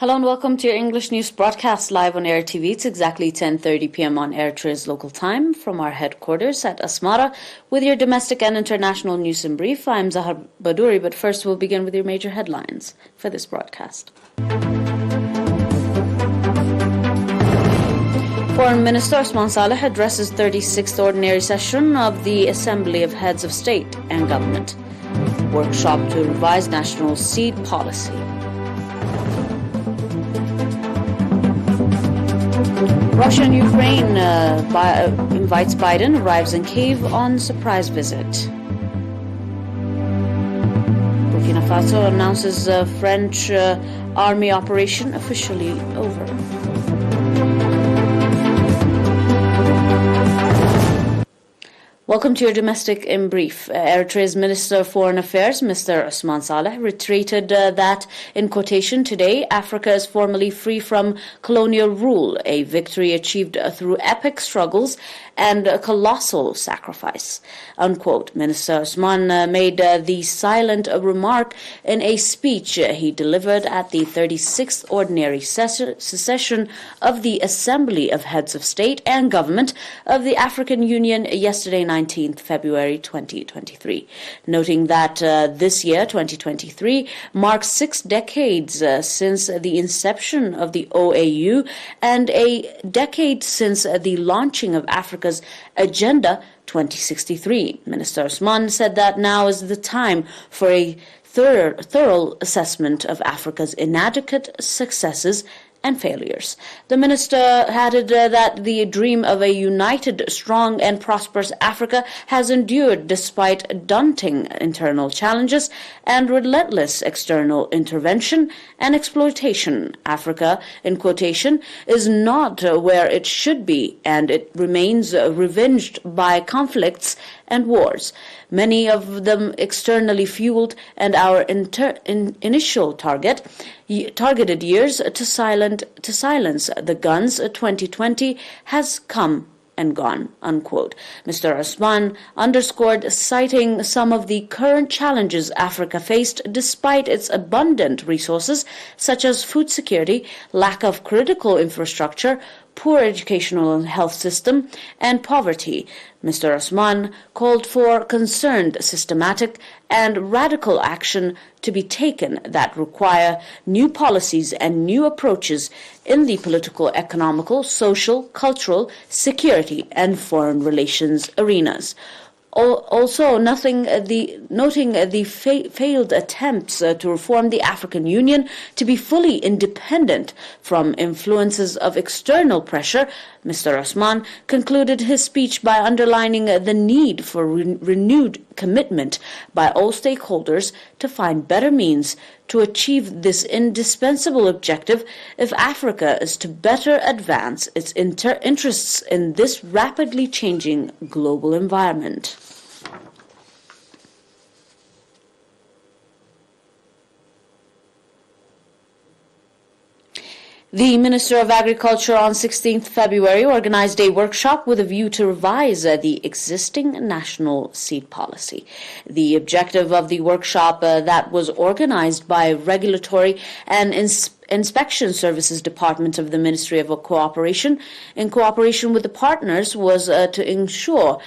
Hello and welcome to your English news broadcast live on ERi-TV. It's exactly 10:30 p.m. on Eritrea's local time from our headquarters at Asmara with your domestic and international news in brief. I'm Zahar Badouri, but first we'll begin with your major headlines for this broadcast. Foreign Minister Osman Saleh addresses 36th ordinary session of the Assembly of Heads of State and Government. Workshop to revise national seed policy. Russia and Ukraine invites Biden, arrives in Kyiv on surprise visit. Burkina Faso announces French army operation officially over. Welcome to your domestic in brief. Eritrea's Minister of Foreign Affairs, Mr. Osman Saleh, reiterated that, in quotation, today Africa is formally free from colonial rule, a victory achieved through epic struggles and a colossal sacrifice, unquote. Minister Osman made the silent remark in a speech he delivered at the 36th ordinary session of the Assembly of Heads of State and Government of the African Union yesterday, 19th February 2023, noting that this year, 2023, marks 6 decades since the inception of the OAU and a decade since the launching of Africa's Agenda 2063. Minister Osman said that now is the time for a thorough assessment of Africa's inadequate successes and failures. The minister added that the dream of a united, strong and prosperous Africa has endured despite daunting internal challenges and relentless external intervention and exploitation. Africa, in quotation, is not where it should be, and it remains ravaged by conflicts and wars, many of them externally fueled, and our initial targeted years to silence the guns 2020 has come and gone, unquote. Mr. Osman underscored, citing some of the current challenges Africa faced despite its abundant resources, such as food security, lack of critical infrastructure, poor educational and health system, and poverty. Mr. Osman called for concerned, systematic, and radical action to be taken that require new policies and new approaches in the political, economical, social, cultural, security, and foreign relations arenas. Also, noting the failed attempts to reform the African Union to be fully independent from influences of external pressure, Mr. Osman concluded his speech by underlining the need for renewed commitment by all stakeholders to find better means to achieve this indispensable objective if Africa is to better advance its interests in this rapidly changing global environment. The Minister of Agriculture on 16th February organized a workshop with a view to revise the existing national seed policy. The objective of the workshop that was organized by Regulatory and Inspection Services Department of the Ministry of Cooperation, in cooperation with the partners, was to ensure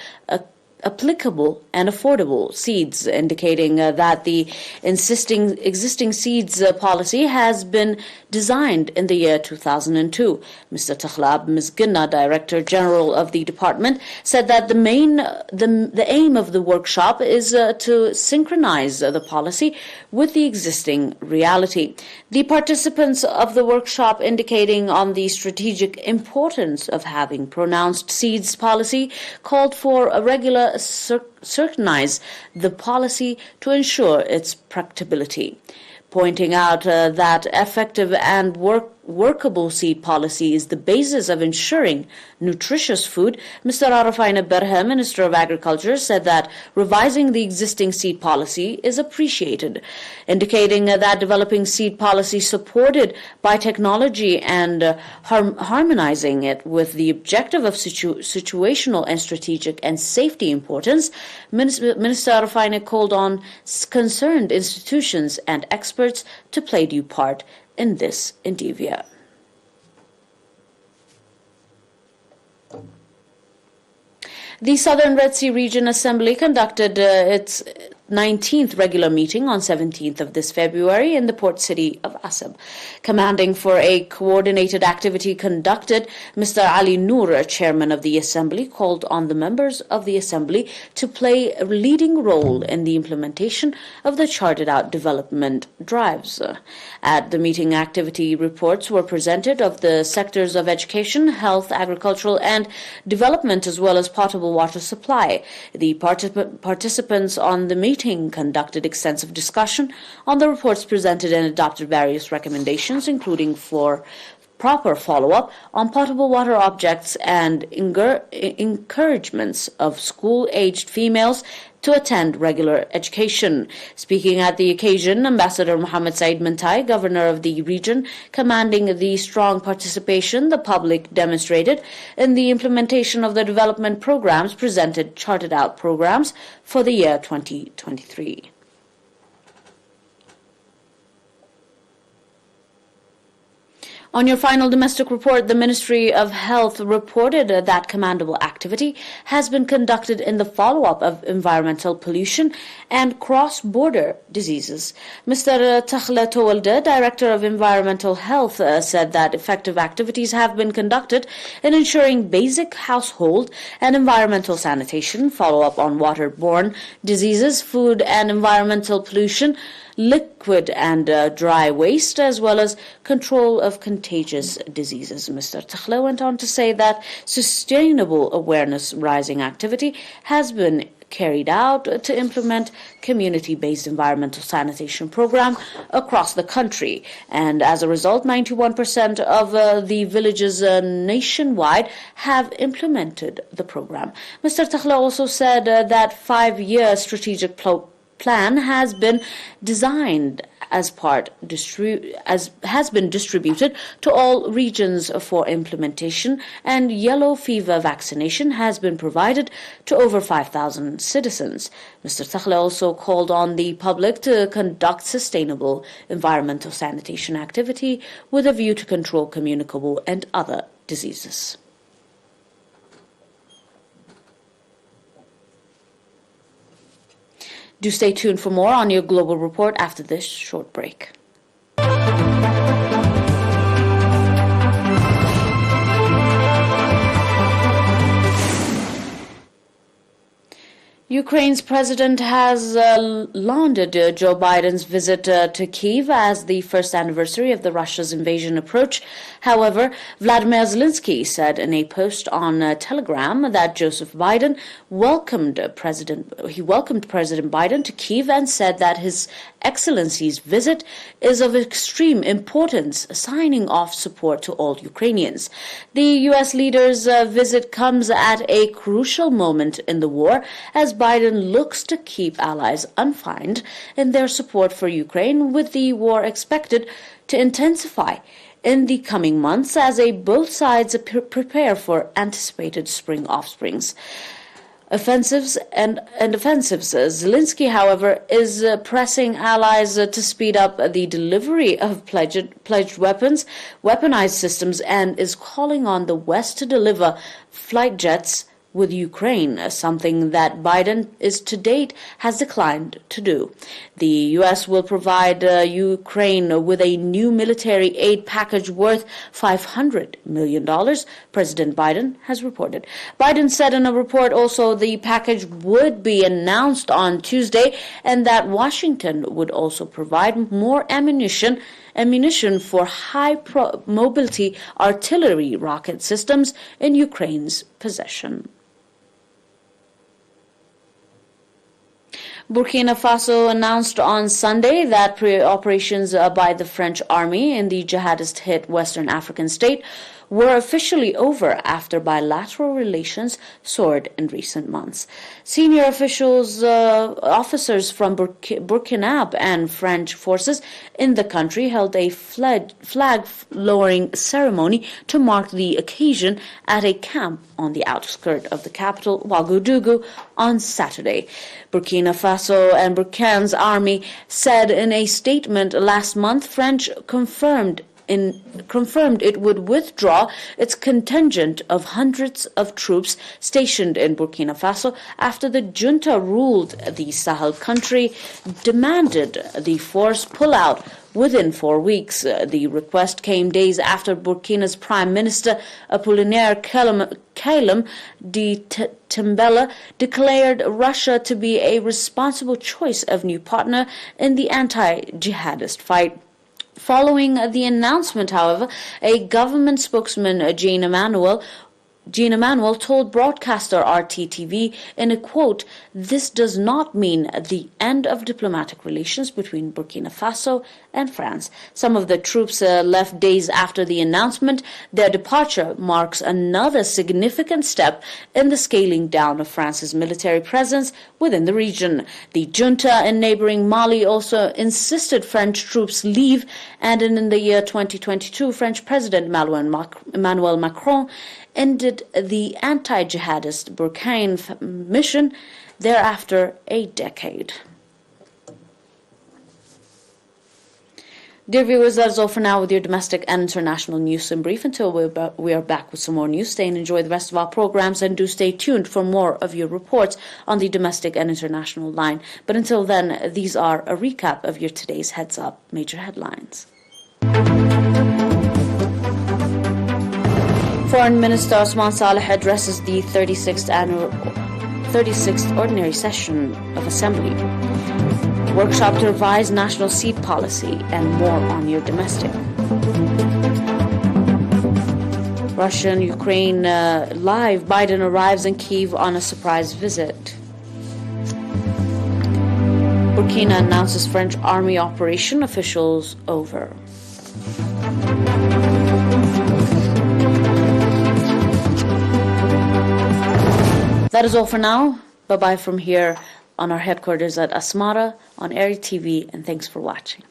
applicable and affordable seeds, indicating that the existing seeds policy has been designed in the year 2002. Mr. Takhlab Mizginna, Director General of the department, said that the aim of the workshop is to synchronize the policy with the existing reality. The participants of the workshop, indicating on the strategic importance of having pronounced seeds policy, called for a regular scrutinize the policy to ensure its practicability, pointing out that effective and workable seed policy is the basis of ensuring nutritious food. Mr. Arafina Berha, Minister of Agriculture, said that revising the existing seed policy is appreciated, indicating that developing seed policy supported by technology and harmonizing it with the objective of situational and strategic and safety importance. Minister Arafina called on concerned institutions and experts to play due part in this endeavour. The Southern Red Sea Region Assembly conducted its 19th regular meeting on 17th of this February in the port city of Asab. Commanding for a coordinated activity conducted, Mr. Ali Noor, chairman of the Assembly, called on the members of the Assembly to play a leading role in the implementation of the charted out development drives. At the meeting, activity reports were presented of the sectors of education, health, agricultural, and development, as well as potable water supply. The participants on the meeting conducted extensive discussion on the reports presented and adopted various recommendations, including for proper follow-up on potable water objects and encouragements of school-aged females to attend regular education. Speaking at the occasion, Ambassador Mohammed Said Mintai, governor of the region, commanding the strong participation the public demonstrated in the implementation of the development programs, presented charted out programs for the year 2023. On your final domestic report, the Ministry of Health reported that commendable activity has been conducted in the follow-up of environmental pollution and cross-border diseases. Mr. Takhla Towalde, Director of Environmental Health, said that effective activities have been conducted in ensuring basic household and environmental sanitation, follow-up on waterborne diseases, food and environmental pollution, liquid and dry waste, as well as control of contagious diseases. Mr. Takhla went on to say that sustainable awareness raising activity has been carried out to implement community-based environmental sanitation program across the country. And as a result, 91% of the villages nationwide have implemented the program. Mr. Takhla also said that 5-year strategic plan has been designed has been distributed to all regions for implementation, and yellow fever vaccination has been provided to over 5,000 citizens. Mr. Takhla also called on the public to conduct sustainable environmental sanitation activity with a view to control communicable and other diseases. Do stay tuned for more on your global report after this short break. Ukraine's president has lauded Joe Biden's visit to Kyiv as the first anniversary of Russia's invasion approach. However, Vladimir Zelensky said in a post on Telegram that Joseph Biden welcomed President Biden to Kyiv and said that His Excellency's visit is of extreme importance, signing off support to all Ukrainians. The U.S. leader's visit comes at a crucial moment in the war as Biden looks to keep allies undefined in their support for Ukraine, with the war expected to intensify in the coming months as both sides prepare for anticipated spring offensives. Zelensky, however, is pressing allies to speed up the delivery of pledged weaponized systems, and is calling on the West to deliver flight jets with Ukraine, something that Biden to date has declined to do. The U.S. will provide Ukraine with a new military aid package worth $500 million, President Biden has reported. Biden said in a report also the package would be announced on Tuesday, and that Washington would also provide more ammunition for high-mobility artillery rocket systems in Ukraine's possession. Burkina Faso announced on Sunday that operations by the French army in the jihadist-hit Western African state were officially over after bilateral relations soared in recent months. Senior officers from Burkina and French forces in the country held a flag-lowering ceremony to mark the occasion at a camp on the outskirts of the capital, Ouagadougou, on Saturday. Burkina Faso Faso and Burkina's army said in a statement last month, France confirmed it would withdraw its contingent of hundreds of troops stationed in Burkina Faso after the junta ruled the Sahel country demanded the force pull out within 4 weeks. The request came days after Burkina's Prime Minister Apollinaire Kailem de Tembela declared Russia to be a responsible choice of new partner in the anti-jihadist fight. Following the announcement, however, a government spokesman, Jean Emmanuel, told broadcaster ERi-TV in a quote, "This does not mean the end of diplomatic relations between Burkina Faso and France." Some of the troops left days after the announcement. Their departure marks another significant step in the scaling down of France's military presence within the region. The junta in neighboring Mali also insisted French troops leave, and in the year 2022, French President Emmanuel Macron ended the anti-jihadist Burkina mission thereafter a decade. Dear viewers, that's all for now with your domestic and international news in brief. Until we are back with some more news, stay and enjoy the rest of our programs, and do stay tuned for more of your reports on the domestic and international line. But until then, these are a recap of your today's Heads Up major headlines. Foreign Minister Osman Saleh addresses the 36th Ordinary Session of Assembly. Workshop to revise national seed policy, and more on your domestic. Russia and Ukraine live. Biden arrives in Kyiv on a surprise visit. Burkina announces French army operation, officials over. That is all for now. Bye-bye from here on our headquarters at Asmara on ERi-TV, and thanks for watching.